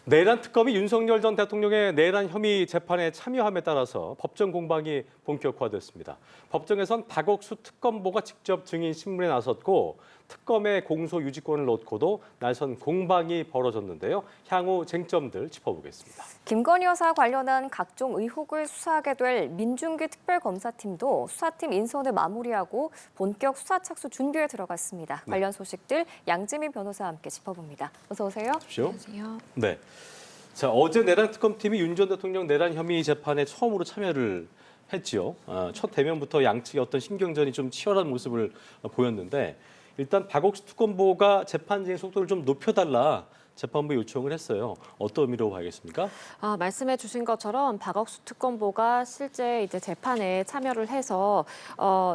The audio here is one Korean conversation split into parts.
내란 특검이 윤석열 전 대통령의 내란 혐의 재판에 참여함에 따라서 법정 공방이 본격화됐습니다. 법정에선 박옥수 특검보가 직접 증인 신문에 나섰고 특검의 공소 유지권을 놓고도 날선 공방이 벌어졌는데요. 향후 쟁점들 짚어보겠습니다. 김건희 여사 관련한 각종 의혹을 수사하게 될 민중기 특별검사팀도 수사팀 인선을 마무리하고 본격 수사 착수 준비에 들어갔습니다. 네. 관련 소식들 양지민 변호사와 함께 짚어봅니다. 어서 오세요. 안녕하세요. 네. 자, 어제 내란 특검팀이 윤 전 대통령 내란 혐의 재판에 처음으로 참여를 했지요. 첫 대면부터 양측의 어떤 신경전이 좀 치열한 모습을 보였는데 일단 박옥수 특검보가 재판 진행 속도를 좀 높여달라 재판부에 요청을 했어요. 어떤 의미로 봐야겠습니까? 말씀해 주신 것처럼 박옥수 특검보가 실제 이제 재판에 참여를 해서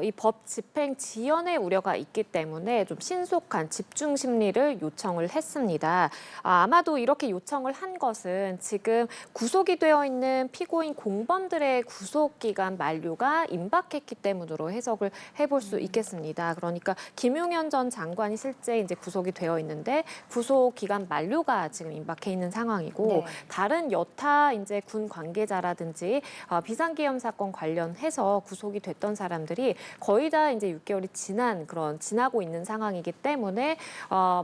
이 법 집행 지연의 우려가 있기 때문에 좀 신속한 집중 심리를 요청을 했습니다. 아마도 이렇게 요청을 한 것은 지금 구속이 되어 있는 피고인 공범들의 구속 기간 만료가 임박했기 때문으로 해석을 해볼 수 있겠습니다. 그러니까 김용현 전 장관이 실제 이제 구속이 되어 있는데 구속 기간 만료가 지금 임박해 있는 상황이고 네. 다른 여타 이제 군 관계자라든지 비상계엄 사건 관련해서 구속이 됐던 사람들이 거의 다 이제 6개월이 지나고 있는 상황이기 때문에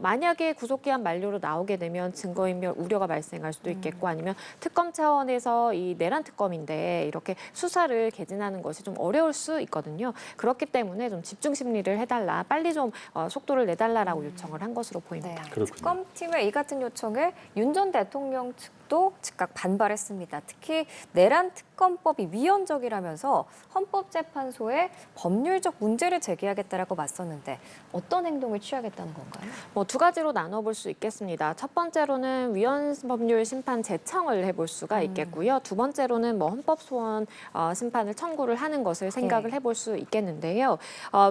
만약에 구속기한 만료로 나오게 되면 증거인멸 우려가 발생할 수도 있겠고 아니면 특검 차원에서 이 내란 특검인데 이렇게 수사를 개진하는 것이 좀 어려울 수 있거든요. 그렇기 때문에 좀 집중 심리를 해달라, 빨리 좀 속도를 내달라라고 요청을 한 것으로 보입니다. 네. 그렇군요. 특검팀의 이 같은 요청에 윤 전 대통령 측도 즉각 반발했습니다. 특히 내란 특검법이 위헌적이라면서 헌법재판소에 법률적 문제를 제기하겠다라고 맞섰는데 어떤 행동을 취하겠다는 건가요? 두 가지로 나눠볼 수 있겠습니다. 첫 번째로는 위헌법률 심판 제청을 해볼 수가 있겠고요. 두 번째로는 헌법소원 심판을 청구를 하는 것을 생각을 해볼 수 있겠는데요.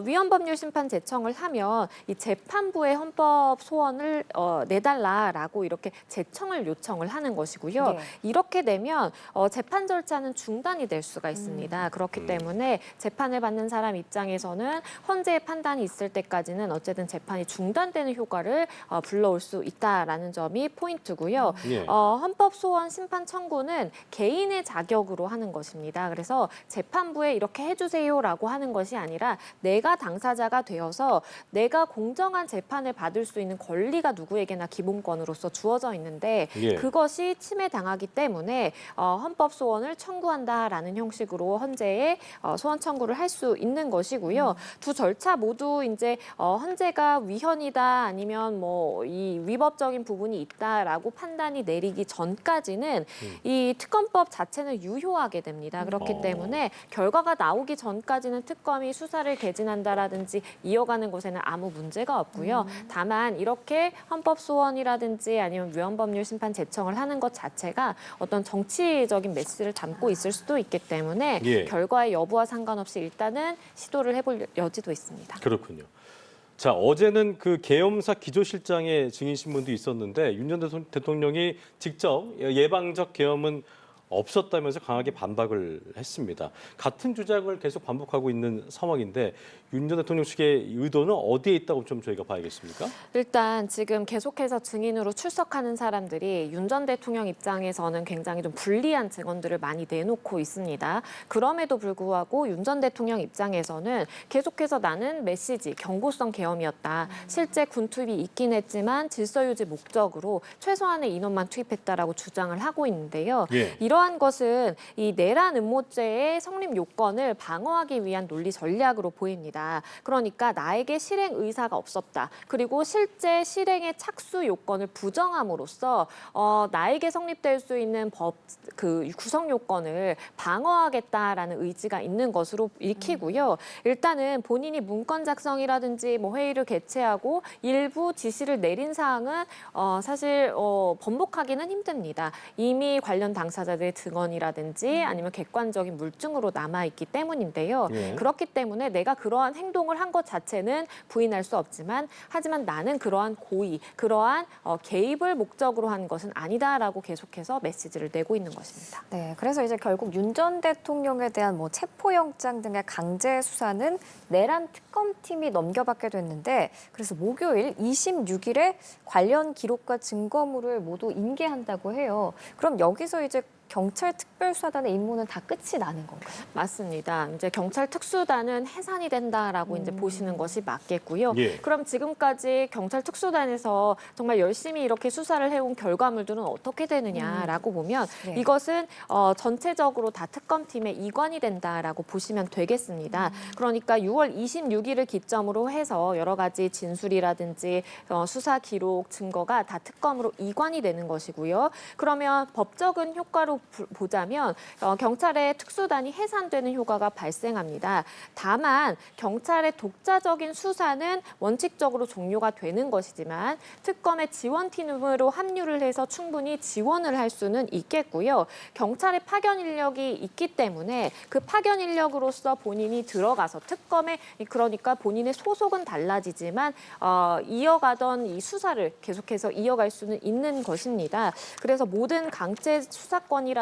위헌법률 심판 제청을 하면 이 재판부의 헌법 소원을 내달라라고 이렇게 제청을 요청을 하는 것이고요. 네. 이렇게 되면 재판 절차는 중단이 될 수가 있습니다. 그렇기 때문에 재판을 받는 사람 입장에서는 헌재의 판단이 있을 때까지는 어쨌든 재판이 중단되는 효과를 불러올 수 있다라는 점이 포인트고요. 예. 헌법 소원 심판 청구는 개인의 자격으로 하는 것입니다. 그래서 재판부에 이렇게 해주세요라고 하는 것이 아니라 내가 당사자가 되어서 내가 공정한 재판을 받을 수 있는 권리가 누구에게나 기본권으로서 주어져 있는데 예. 그것이 침해당하기 때문에 헌법 소원을 청구한다라는 형식으로 헌재에 소원 청구를 할 수 있는 것이고요. 두 절차 모두 이제 헌재가 위헌이다 아니면 이 위법적인 부분이 있다라고 판단이 내리기 전까지는 이 특검법 자체는 유효하게 됩니다. 그렇기 때문에 결과가 나오기 전까지는 특검이 수사를 개진한다라든지 이어가는 것에는 아무 문제가 없고요. 다만 이렇게 헌법 소원이라든지 아니면 위헌법률 심판 제청을 하는 것 자체가 어떤 정치적인 메시지를 담고 있을 수도 있기 때문에 예. 결과의 여부와 상관없이 일단은 시도를 해볼 여지도 있습니다. 그렇군요. 자, 어제는 그 계엄사 기조실장의 증인 신문도 있었는데 윤 전 대통령이 직접 예방적 계엄은 없었다면서 강하게 반박을 했습니다. 같은 주장을 계속 반복하고 있는 상황인데 윤 전 대통령 측의 의도는 어디에 있다고 좀 저희가 봐야겠습니까? 일단 지금 계속해서 증인으로 출석하는 사람들이 윤 전 대통령 입장에서는 굉장히 좀 불리한 증언들을 많이 내놓고 있습니다. 그럼에도 불구하고 윤 전 대통령 입장에서는 계속해서 나는 메시지, 경고성 계엄이었다. 실제 군 투입이 있긴 했지만 질서 유지 목적으로 최소한의 인원만 투입했다라고 주장을 하고 있는데요. 예. 이러한 것은 이 내란 음모죄의 성립 요건을 방어하기 위한 논리 전략으로 보입니다. 그러니까 나에게 실행 의사가 없었다. 그리고 실제 실행의 착수 요건을 부정함으로써 나에게 성립될 수 있는 법 구성 요건을 방어하겠다라는 의지가 있는 것으로 읽히고요. 일단은 본인이 문건 작성이라든지 회의를 개최하고 일부 지시를 내린 사항은 사실 번복하기는 힘듭니다. 이미 관련 당사자들이 증언이라든지 아니면 객관적인 물증으로 남아있기 때문인데요. 예. 그렇기 때문에 내가 그러한 행동을 한 것 자체는 부인할 수 없지만 하지만 나는 그러한 고의, 그러한 개입을 목적으로 한 것은 아니다라고 계속해서 메시지를 내고 있는 것입니다. 네, 그래서 이제 결국 윤 전 대통령에 대한 뭐 체포영장 등의 강제 수사는 내란 특검팀이 넘겨받게 됐는데 그래서 목요일 26일에 관련 기록과 증거물을 모두 인계한다고 해요. 그럼 여기서 이제 경찰 특별수사단의 임무는 다 끝이 나는 건가요? 맞습니다. 이제 경찰 특수단은 해산이 된다라고 이제 보시는 것이 맞겠고요. 예. 그럼 지금까지 경찰 특수단에서 정말 열심히 이렇게 수사를 해온 결과물들은 어떻게 되느냐라고 보면 네. 이것은 전체적으로 다 특검팀의 이관이 된다라고 보시면 되겠습니다. 그러니까 6월 26일을 기점으로 해서 여러 가지 진술이라든지 수사 기록, 증거가 다 특검으로 이관이 되는 것이고요. 그러면 법적인 효과로 보자면 경찰의 특수단이 해산되는 효과가 발생합니다. 다만 경찰의 독자적인 수사는 원칙적으로 종료가 되는 것이지만 특검의 지원팀으로 합류를 해서 충분히 지원을 할 수는 있겠고요. 경찰의 파견 인력이 있기 때문에 그 파견 인력으로서 본인이 들어가서 특검에 그러니까 본인의 소속은 달라지지만 이어가던 이 수사를 계속해서 이어갈 수는 있는 것입니다. 그래서 모든 강제 수사권이라든지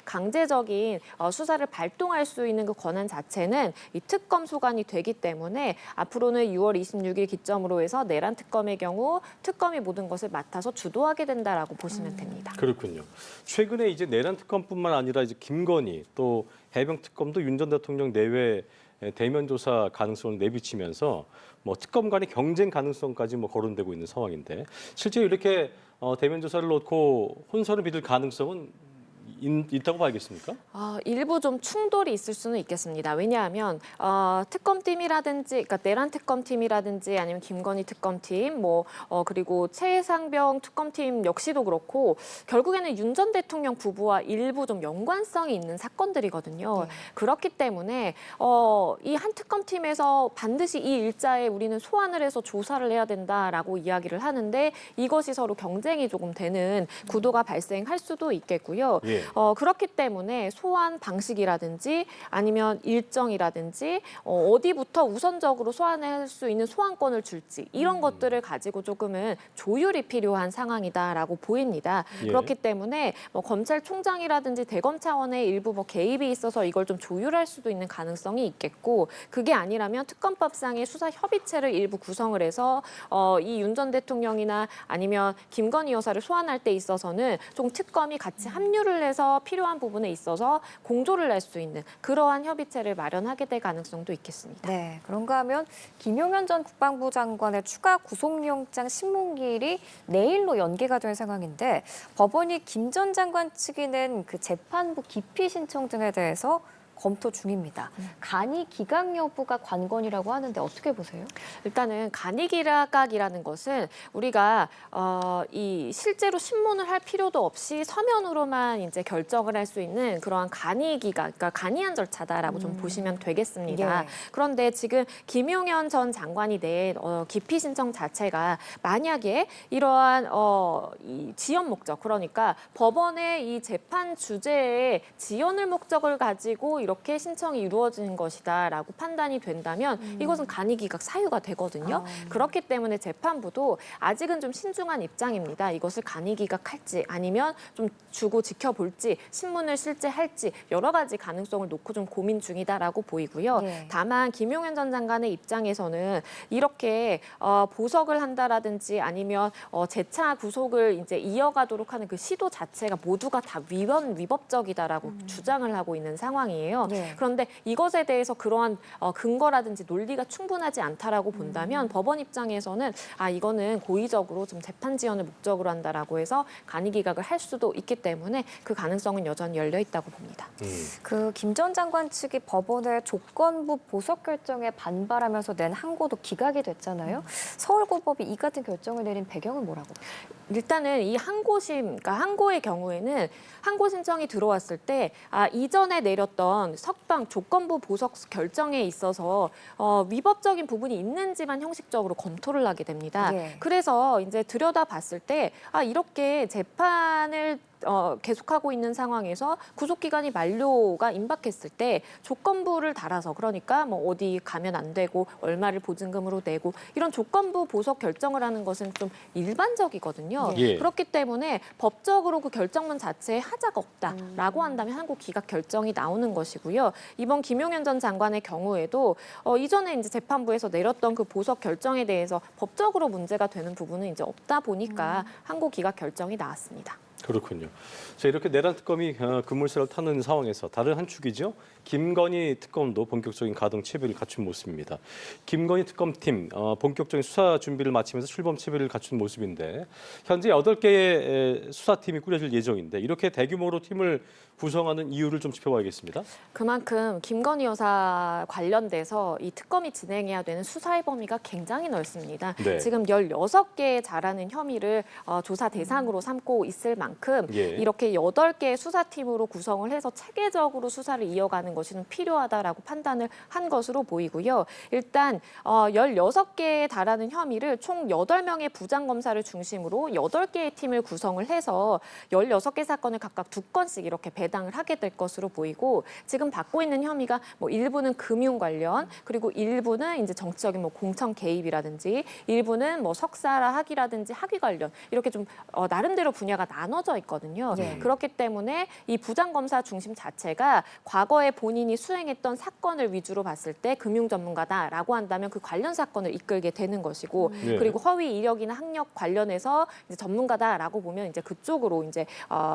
강제적인 수사를 발동할 수 있는 그 권한 자체는 이 특검 소관이 되기 때문에 앞으로는 6월 26일 기점으로 해서 내란 특검의 경우 특검이 모든 것을 맡아서 주도하게 된다라고 보시면 됩니다. 그렇군요. 최근에 이제 내란 특검뿐만 아니라 이제 김건희 또 해병 특검도 윤 전 대통령 내외 대면 조사 가능성을 내비치면서 뭐 특검 간의 경쟁 가능성까지 뭐 거론되고 있는 상황인데 실제 이렇게 대면 조사를 놓고 혼선을 빚을 가능성은 있다고 봐야겠습니까? 일부 좀 충돌이 있을 수는 있겠습니다. 왜냐하면 특검팀이라든지, 그러니까 내란 특검팀이라든지 아니면 김건희 특검팀, 그리고 최상병 특검팀 역시도 그렇고 결국에는 윤 전 대통령 부부와 일부 좀 연관성이 있는 사건들이거든요. 네. 그렇기 때문에 이 한 특검팀에서 반드시 이 일자에 우리는 소환을 해서 조사를 해야 된다라고 이야기를 하는데 이것이 서로 경쟁이 조금 되는 구도가 발생할 수도 있겠고요. 예. 그렇기 때문에 소환 방식이라든지 아니면 일정이라든지 어디부터 우선적으로 소환할 수 있는 소환권을 줄지 이런 것들을 가지고 조금은 조율이 필요한 상황이다라고 보입니다. 예. 그렇기 때문에 검찰총장이라든지 대검 차원의 일부 개입이 있어서 이걸 좀 조율할 수도 있는 가능성이 있겠고 그게 아니라면 특검법상의 수사 협의체를 일부 구성을 해서 이 윤 전 대통령이나 아니면 김건희 여사를 소환할 때 있어서는 좀 특검이 같이 합류를 해서 필요한 부분에 있어서 공조를 할 수 있는 그러한 협의체를 마련하게 될 가능성도 있겠습니다. 네, 그런가 하면 김용현 전 국방부 장관의 추가 구속영장 신문기일이 내일로 연기가 된 상황인데 법원이 김 전 장관 측이 낸 그 재판부 기피 신청 등에 대해서 검토 중입니다. 간이 기각 여부가 관건이라고 하는데 어떻게 보세요? 일단은 간이 기각이라는 것은 우리가 이 실제로 신문을 할 필요도 없이 서면으로만 이제 결정을 할 수 있는 그러한 간이 기각, 그러니까 간이한 절차다라고 좀 보시면 되겠습니다. 예. 그런데 지금 김용현 전 장관이 낸 기피 신청 자체가 만약에 이러한 이 지연 목적, 그러니까 법원의 이 재판 주제에 지연을 목적을 가지고 이렇게 신청이 이루어지는 것이다라고 판단이 된다면 이것은 간이 기각 사유가 되거든요. 그렇기 때문에 재판부도 아직은 좀 신중한 입장입니다. 이것을 간이 기각할지 아니면 좀 주고 지켜볼지 신문을 실제 할지 여러 가지 가능성을 놓고 좀 고민 중이다라고 보이고요. 네. 다만 김용현 전 장관의 입장에서는 이렇게 보석을 한다라든지 아니면 재차 구속을 이제 이어가도록 하는 그 시도 자체가 모두가 다 위법적이다라고 주장을 하고 있는 상황이에요. 네. 그런데 이것에 대해서 그러한 근거라든지 논리가 충분하지 않다라고 본다면 법원 입장에서는 이거는 고의적으로 좀 재판 지연을 목적으로 한다라고 해서 간이 기각을 할 수도 있기 때문에 그 가능성은 여전히 열려 있다고 봅니다. 그 김 전 장관 측이 법원의 조건부 보석 결정에 반발하면서 낸 항고도 기각이 됐잖아요. 서울고법이 이 같은 결정을 내린 배경은 뭐라고 보세요? 일단은 이 항고심, 그러니까 항고의 경우에는 항고 신청이 들어왔을 때 이전에 내렸던 석방 조건부 보석 결정에 있어서 위법적인 부분이 있는지만 형식적으로 검토를 하게 됩니다. 예. 그래서 이제 들여다봤을 때 이렇게 재판을 계속하고 있는 상황에서 구속기간이 만료가 임박했을 때 조건부를 달아서 그러니까 뭐 어디 가면 안 되고 얼마를 보증금으로 내고 이런 조건부 보석 결정을 하는 것은 좀 일반적이거든요. 예. 그렇기 때문에 법적으로 그 결정문 자체에 하자가 없다라고 한다면 한국 기각 결정이 나오는 것이고요. 이번 김용현 전 장관의 경우에도 이전에 이제 재판부에서 내렸던 그 보석 결정에 대해서 법적으로 문제가 되는 부분은 이제 없다 보니까 항고 기각 결정이 나왔습니다. 그렇군요. 자, 이렇게 내란 특검이 급물살을 타는 상황에서 다른 한 축이죠. 김건희 특검도 본격적인 가동 채비를 갖춘 모습입니다. 김건희 특검팀 본격적인 수사 준비를 마치면서 출범 채비를 갖춘 모습인데 현재 8개의 수사팀이 꾸려질 예정인데 이렇게 대규모로 팀을 구성하는 이유를 좀 짚어봐야겠습니다. 그만큼 김건희 여사 관련돼서 이 특검이 진행해야 되는 수사의 범위가 굉장히 넓습니다. 네. 지금 16개에 달하는 혐의를 조사 대상으로 삼고 있을 만큼 예. 이렇게 8개의 수사팀으로 구성을 해서 체계적으로 수사를 이어가는 것이 좀 필요하다라고 판단을 한 것으로 보이고요. 일단 16개에 달하는 혐의를 총 8명의 부장검사를 중심으로 8개의 팀을 구성을 해서 16개 사건을 각각 2건씩 이렇게 배당을 하게 될 것으로 보이고 지금 받고 있는 혐의가 뭐 일부는 금융 관련 그리고 일부는 이제 정치적인 뭐 공천 개입이라든지 일부는 뭐 석사라 학위라든지 학위 관련 이렇게 좀 나름대로 분야가 나눠져 있거든요. 네. 그렇기 때문에 이 부장검사 중심 자체가 과거에 본인이 수행했던 사건을 위주로 봤을 때 금융 전문가다라고 한다면 그 관련 사건을 이끌게 되는 것이고 네. 그리고 허위 이력이나 학력 관련해서 이제 전문가다라고 보면 이제 그쪽으로 이제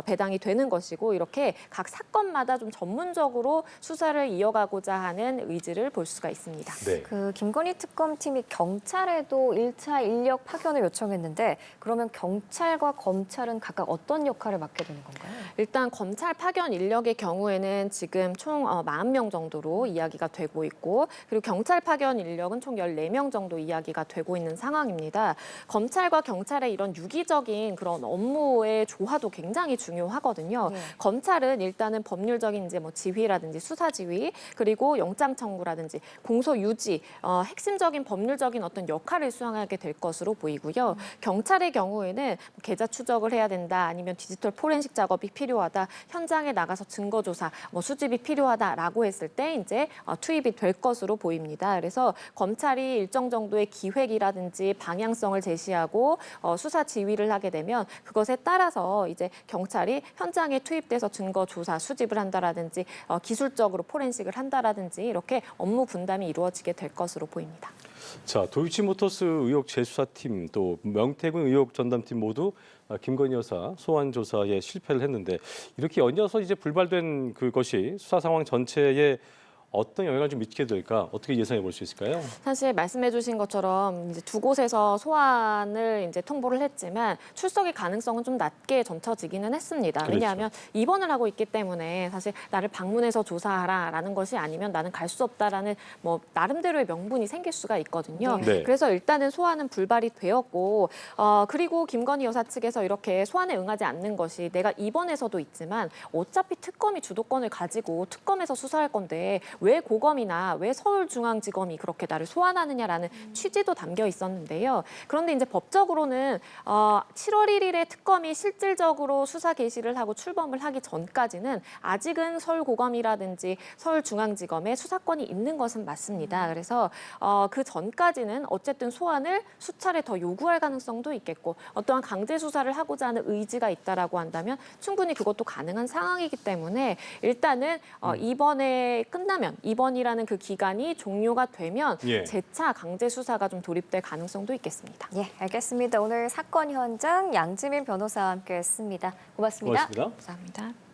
배당이 되는 것이고 이렇게 각 사건마다 좀 전문적으로 수사를 이어가고자 하는 의지를 볼 수가 있습니다. 네. 그 김건희 특검팀이 경찰에도 1차 인력 파견을 요청했는데 그러면 경찰과 검찰은 각각 어떤 역할을 맡게 되는 건가요? 일단 검찰 파견 인력의 경우에는 지금 총 40명 정도로 이야기가 되고 있고 그리고 경찰 파견 인력은 총 14명 정도 이야기가 되고 있는 상황입니다. 검찰과 경찰의 이런 유기적인 그런 업무의 조화도 굉장히 중요하거든요. 네. 검찰은 일단은 법률적인 이제 뭐 지휘라든지 수사 지휘 그리고 영장 청구라든지 공소 유지 핵심적인 법률적인 어떤 역할을 수행하게 될 것으로 보이고요. 경찰의 경우에는 계좌 추적을 해야 된다 아니면 디지털 포렌식 작업이 필요하다 현장에 나가서 증거 조사 뭐 수집이 필요하다라고 했을 때 이제 투입이 될 것으로 보입니다. 그래서 검찰이 일정 정도의 기획이라든지 방향성을 제시하고 수사 지휘를 하게 되면 그것에 따라서 이제 경찰이 현장에 투입돼서 증거 조사 수집을 한다라든지 기술적으로 포렌식을 한다라든지 이렇게 업무 분담이 이루어지게 될 것으로 보입니다. 자, 도이치모터스 의혹 재수사팀 또 명태균 의혹 전담팀 모두 김건희 여사 소환 조사에 실패를 했는데 이렇게 연이어서 이제 불발된 그것이 수사 상황 전체에 어떤 영향을 좀 미치게 될까 어떻게 예상해 볼 수 있을까요? 사실 말씀해주신 것처럼 이제 두 곳에서 소환을 이제 통보를 했지만 출석의 가능성은 좀 낮게 점쳐지기는 했습니다. 그렇죠. 왜냐하면 입원을 하고 있기 때문에 사실 나를 방문해서 조사하라라는 것이 아니면 나는 갈 수 없다라는 뭐 나름대로의 명분이 생길 수가 있거든요. 네. 그래서 일단은 소환은 불발이 되었고 그리고 김건희 여사 측에서 이렇게 소환에 응하지 않는 것이 내가 입원해서도 있지만 어차피 특검이 주도권을 가지고 특검에서 수사할 건데 왜 고검이나 왜 서울중앙지검이 그렇게 나를 소환하느냐라는 취지도 담겨 있었는데요. 그런데 이제 법적으로는 7월 1일에 특검이 실질적으로 수사 개시를 하고 출범을 하기 전까지는 아직은 서울고검이라든지 서울중앙지검에 수사권이 있는 것은 맞습니다. 그래서 그 전까지는 어쨌든 소환을 수차례 더 요구할 가능성도 있겠고 어떠한 강제 수사를 하고자 하는 의지가 있다라고 한다면 충분히 그것도 가능한 상황이기 때문에 일단은 이번에 끝나면 이번이라는 그 기간이 종료가 되면 예. 재차 강제 수사가 좀 돌입될 가능성도 있겠습니다. 예, 알겠습니다. 오늘 사건 현장 양지민 변호사와 함께했습니다. 고맙습니다. 고맙습니다. 감사합니다.